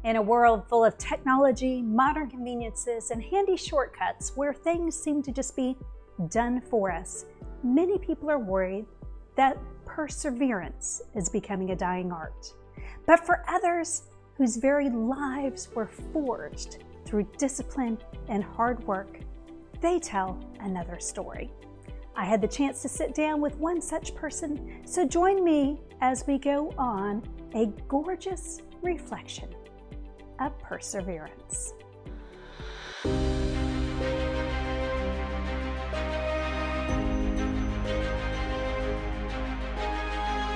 In a world full of technology, modern conveniences, and handy shortcuts where things seem to just be done for us, many people are worried that perseverance is becoming a dying art. But for others whose very lives were forged through discipline and hard work, they tell another story. I had the chance to sit down with one such person, so join me as we go on a gorgeous reflection of perseverance.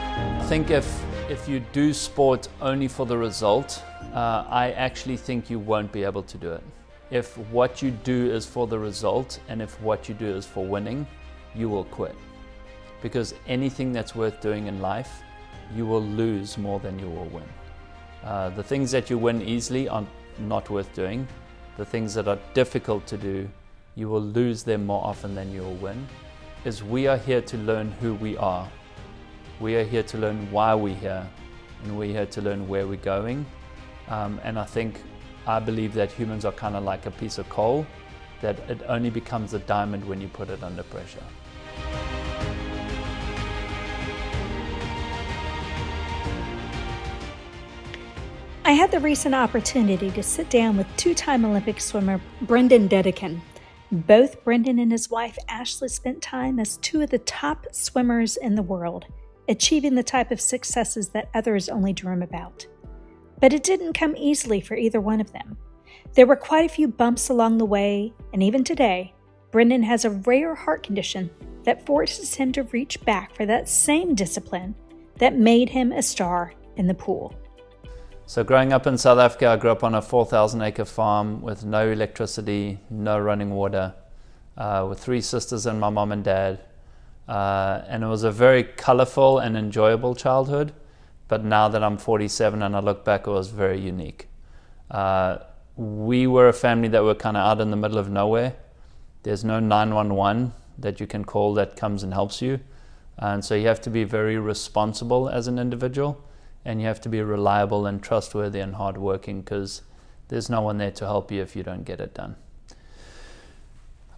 I think if you do sport only for the result, I actually think you won't be able to do it. If what you do is for the result and if what you do is for winning, you will quit. Because anything that's worth doing in life, you will lose more than you will win. The things that you win easily are not worth doing. The things that are difficult to do, you will lose them more often than you will win. Is we are here to learn who we are. We are here to learn why we're here, and we're here to learn where we're going. And I believe that humans are kind of like a piece of coal, that it only becomes a diamond when you put it under pressure. I had the recent opportunity to sit down with two-time Olympic swimmer Brendon Dedekind. Both Brendon and his wife Ashley spent time as two of the top swimmers in the world, achieving the type of successes that others only dream about. But it didn't come easily for either one of them. There were quite a few bumps along the way, and even today, Brendon has a rare heart condition that forces him to reach back for that same discipline that made him a star in the pool. So growing up in South Africa, I grew up on a 4,000-acre farm with no electricity, no running water, with three sisters and my mom and dad. And it was a very colorful and enjoyable childhood. But now that I'm 47 and I look back, it was very unique. We were a family that were kind of out in the middle of nowhere. There's no 911 that you can call that comes and helps you. And so you have to be very responsible as an individual. And you have to be reliable and trustworthy and hardworking, because there's no one there to help you if you don't get it done.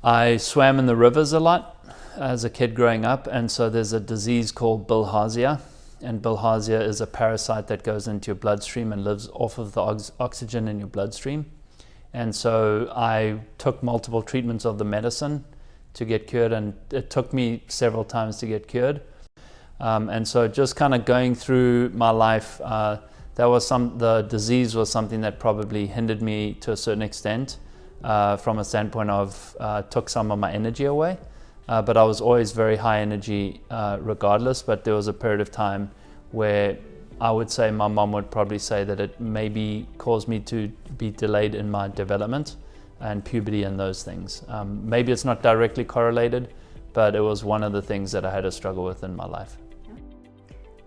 I swam in the rivers a lot as a kid growing up, and so there's a disease called bilharzia. And bilharzia is a parasite that goes into your bloodstream and lives off of the oxygen in your bloodstream. And so I took multiple treatments of the medicine to get cured, and it took me several times to get cured. And so just kind of going through my life, the disease was something that probably hindered me to a certain extent, from a standpoint of took some of my energy away. But I was always very high energy regardless. But there was a period of time where I would say my mom would probably say that it maybe caused me to be delayed in my development and puberty and those things. Maybe it's not directly correlated, but it was one of the things that I had to struggle with in my life.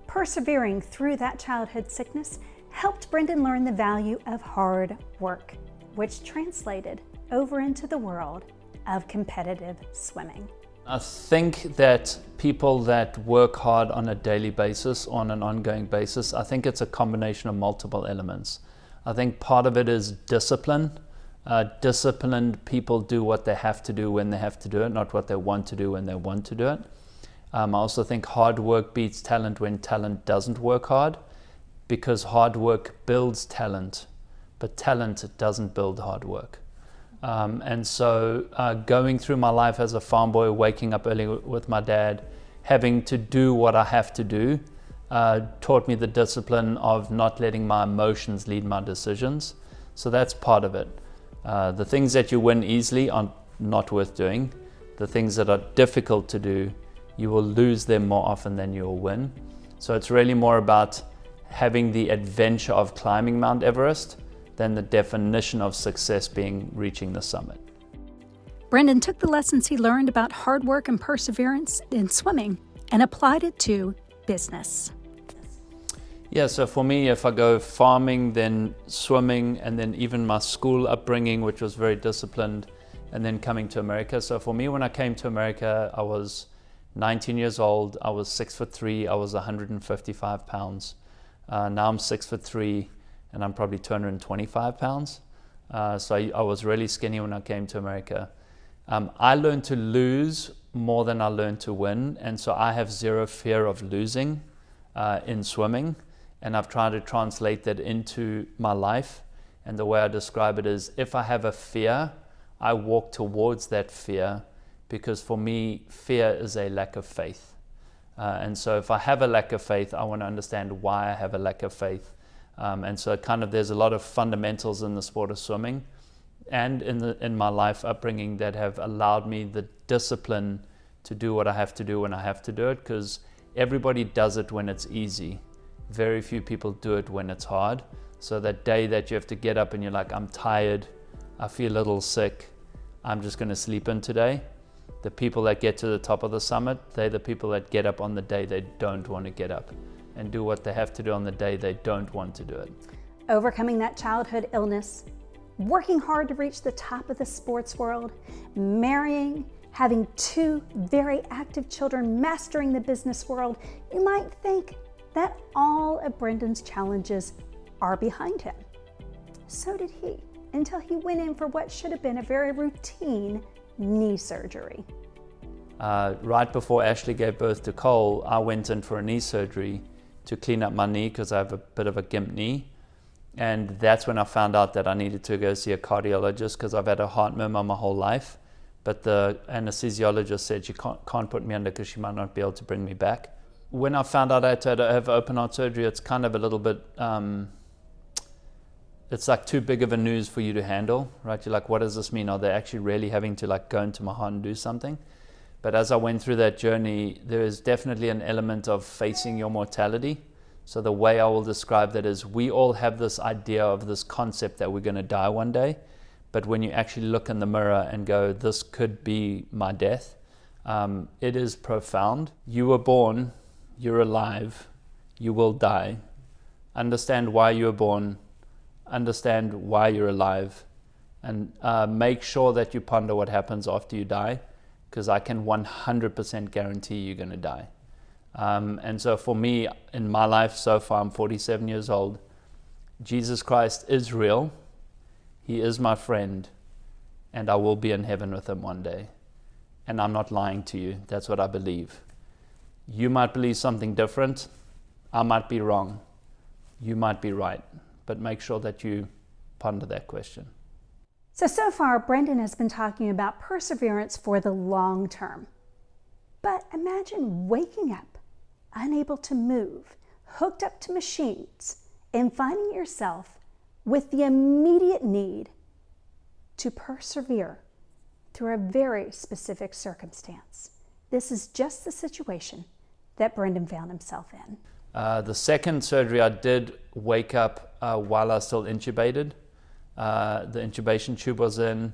Persevering through that childhood sickness helped Brendon learn the value of hard work, which translated over into the world of competitive swimming. I think that people that work hard on a daily basis, on an ongoing basis, I think it's a combination of multiple elements. I think part of it is discipline. Disciplined people do what they have to do when they have to do it, not what they want to do when they want to do it. I also think hard work beats talent when talent doesn't work hard, because hard work builds talent, but talent doesn't build hard work. And so going through my life as a farm boy, waking up early with my dad, having to do what I have to do, taught me the discipline of not letting my emotions lead my decisions. So that's part of it. The things that you win easily are not worth doing. The things that are difficult to do, you will lose them more often than you will win. So it's really more about having the adventure of climbing Mount Everest than the definition of success being reaching the summit. Brendon took the lessons he learned about hard work and perseverance in swimming and applied it to business. Yeah, so for me, if I go farming, then swimming, and then even my school upbringing, which was very disciplined, and then coming to America. So for me, when I came to America, I was 19 years old, I was 6'3", I was 155 pounds. Now I'm 6'3", and I'm probably 225 pounds. So I was really skinny when I came to America. I learned to lose more than I learned to win, and so I have zero fear of losing in swimming, and I've tried to translate that into my life. And the way I describe it is, if I have a fear, I walk towards that fear, because for me, fear is a lack of faith. And so if I have a lack of faith, I want to understand why I have a lack of faith. And so there's a lot of fundamentals in the sport of swimming and in my life upbringing that have allowed me the discipline to do what I have to do when I have to do it, because everybody does it when it's easy. Very few people do it when it's hard. So that day that you have to get up and you're like, I'm tired, I feel a little sick, I'm just going to sleep in today. The people that get to the top of the summit, they're the people that get up on the day they don't want to get up and do what they have to do on the day they don't want to do it. Overcoming that childhood illness, working hard to reach the top of the sports world, marrying, having 2 very active children, mastering the business world, you might think that all of Brendon's challenges are behind him. So did he, until he went in for what should have been a very routine knee surgery. Right before Ashley gave birth to Cole, I went in for a knee surgery to clean up my knee because I have a bit of a gimp knee. And that's when I found out that I needed to go see a cardiologist, because I've had a heart murmur my whole life. But the anesthesiologist said she can't put me under because she might not be able to bring me back. When I found out I had to have open heart surgery, it's kind of a little bit, it's like too big of a news for you to handle, right? You're like, what does this mean? Are they actually really having to like go into my heart and do something? But as I went through that journey, there is definitely an element of facing your mortality. So the way I will describe that is, we all have this idea of this concept that we're going to die one day. But when you actually look in the mirror and go, this could be my death, it is profound. You were born, you're alive, you will die. Understand why you were born, understand why you're alive, and make sure that you ponder what happens after you die, because I can 100% guarantee you're going to die. And so for me, in my life so far, I'm 47 years old. Jesus Christ is real. He is my friend, and I will be in heaven with him one day. And I'm not lying to you. That's what I believe. You might believe something different. I might be wrong. You might be right. But make sure that you ponder that question. So far, Brendon has been talking about perseverance for the long term. But imagine waking up, unable to move, hooked up to machines, and finding yourself with the immediate need to persevere through a very specific circumstance. This is just the situation that Brendon found himself in. The second surgery, I did wake up while I was still intubated. The intubation tube was in,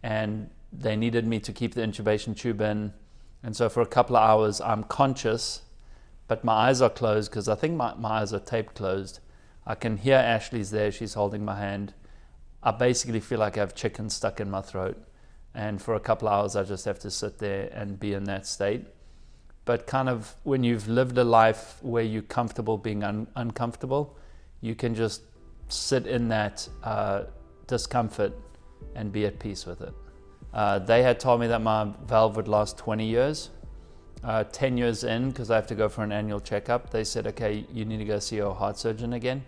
and they needed me to keep the intubation tube in. And so for a couple of hours, I'm conscious, but my eyes are closed because I think my eyes are taped closed. I can hear Ashley's there, she's holding my hand. I basically feel like I have chicken stuck in my throat. And for a couple of hours, I just have to sit there and be in that state. But kind of when you've lived a life where you're comfortable being uncomfortable, you can just sit in that discomfort and be at peace with it. They had told me that my valve would last 20 years. 10 years in, because I have to go for an annual checkup, they said, okay, you need to go see your heart surgeon again.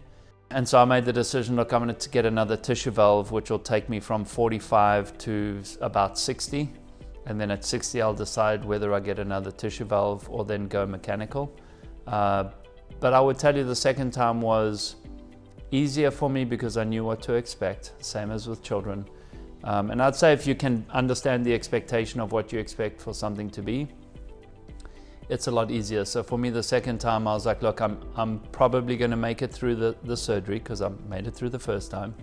And so I made the decision, look, I'm going to get another tissue valve, which will take me from 45 to about 60. And then at 60, I'll decide whether I get another tissue valve or then go mechanical. But I would tell you the second time was easier for me because I knew what to expect, same as with children. And I'd say if you can understand the expectation of what you expect for something to be, it's a lot easier. So for me, the second time, I was like, look, I'm probably going to make it through the surgery because I made it through the first time.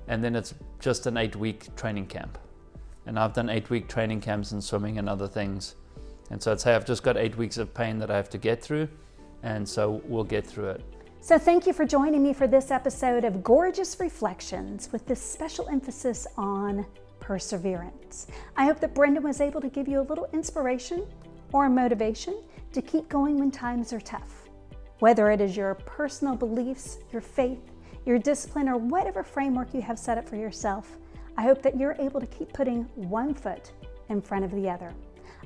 And then it's just an 8-week training camp. And I've done 8-week training camps in swimming and other things. And so I'd say I've just got 8 weeks of pain that I have to get through. And so we'll get through it. So thank you for joining me for this episode of Gorgeous Reflections with this special emphasis on perseverance. I hope that Brendon was able to give you a little inspiration or motivation to keep going when times are tough. Whether it is your personal beliefs, your faith, your discipline, or whatever framework you have set up for yourself. I hope that you're able to keep putting one foot in front of the other.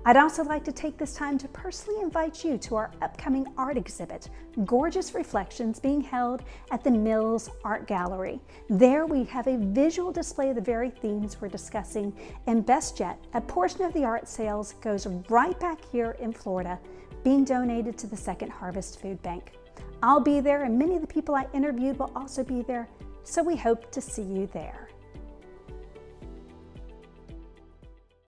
I'd also like to take this time to personally invite you to our upcoming art exhibit, Gorgeous Reflections, being held at the Mills Art Gallery. There we have a visual display of the very themes we're discussing, and best yet, a portion of the art sales goes right back here in Florida, being donated to the Second Harvest Food Bank. I'll be there, and many of the people I interviewed will also be there, so we hope to see you there.